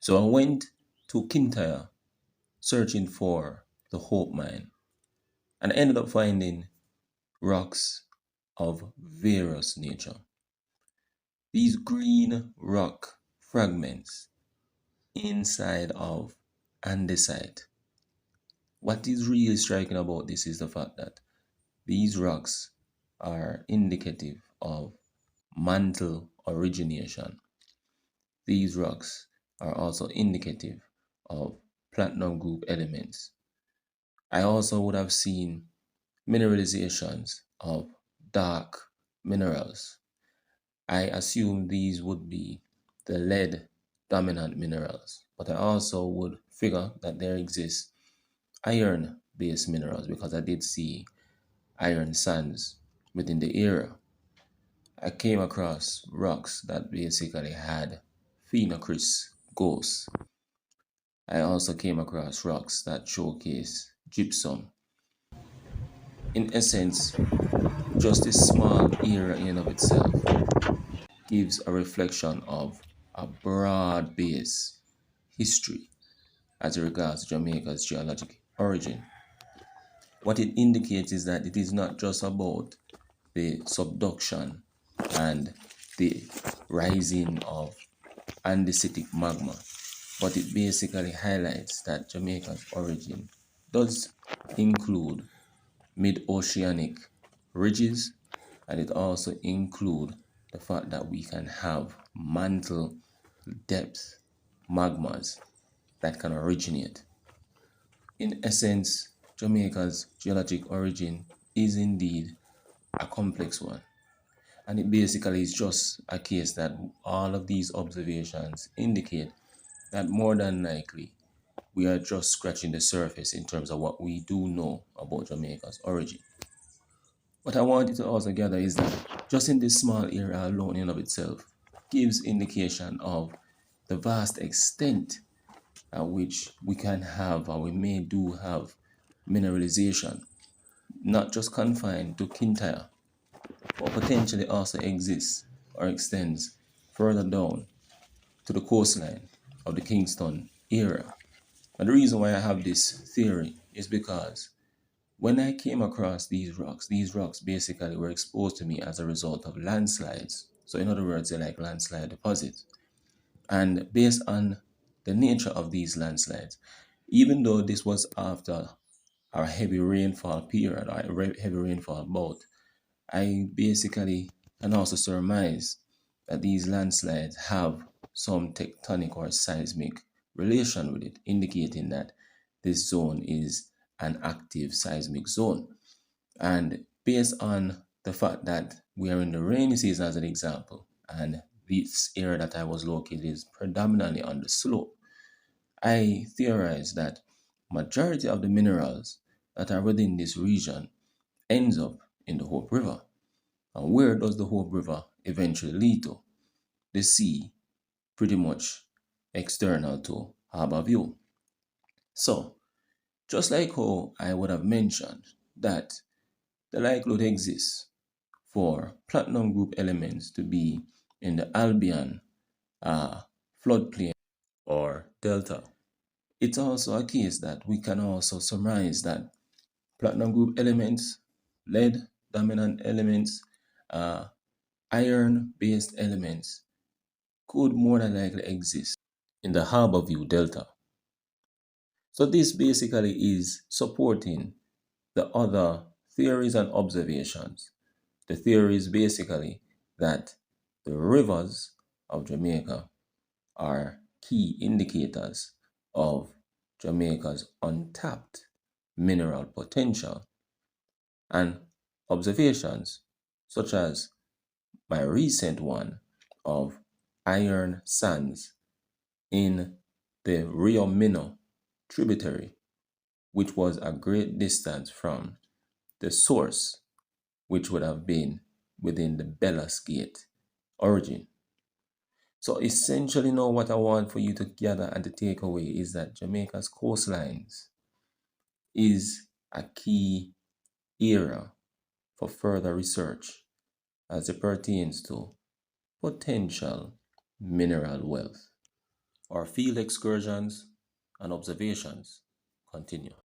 So I went to Kintyre searching for the Hope Mine and I ended up finding rocks of various nature. These green rock fragments inside of andesite. What is really striking about this is the fact that these rocks are indicative of mantle origination. These rocks are also indicative of platinum group elements. I also would have seen mineralizations of dark minerals. I assume these would be the lead dominant minerals, but I also would figure that there exists iron based minerals because I did see iron sands within the area. I came across rocks that basically had phenocryst ghosts. I also came across rocks that showcase gypsum. In essence, just this small area in and of itself gives a reflection of a broad base history as regards Jamaica's geologic origin. What it indicates is that it is not just about the subduction and the rising of andesitic magma, but it basically highlights that Jamaica's origin does include mid-oceanic ridges, and it also include the fact that we can have mantle depth magmas that can originate. In essence, Jamaica's geologic origin is indeed a complex one. And it basically is just a case that all of these observations indicate that more than likely we are just scratching the surface in terms of what we do know about Jamaica's origin. What I want you to also gather is that just in this small area alone in and of itself gives indication of the vast extent at which we can have or we may do have mineralization, not just confined to Kintyre, but potentially also exists or extends further down to the coastline of the Kingston area. And the reason why I have this theory is because when I came across these rocks basically were exposed to me as a result of landslides. So in other words, they're like landslide deposits. And based on the nature of these landslides, even though this was after a heavy rainfall period or a heavy rainfall bout, I basically can also surmise that these landslides have some tectonic or seismic relation with it, indicating that this zone is an active seismic zone. And based on the fact that we are in the rainy season, as an example, and this area that I was located is predominantly on the slope, I theorize that majority of the minerals that are within this region ends up in the Hope River. And where does the Hope River eventually lead to? The sea, pretty much external to Harbour View. So, just like how I would have mentioned that the likelihood exists for platinum group elements to be in the Albion uh, floodplain or delta, it's also a case that we can also surmise that platinum group elements, lead dominant elements, uh, iron based elements could more than likely exist in the Harbour View Delta. So this basically is supporting the other theories and observations. The theory is basically that the rivers of Jamaica are key indicators of Jamaica's untapped mineral potential, and observations such as my recent one of iron sands in the Rio Minho tributary, which was a great distance from the source, which would have been within the Bellas Gate origin. So essentially now what I want for you to gather and to take away is that Jamaica's coastlines is a key area for further research as it pertains to potential mineral wealth. Our field excursions and observations continue.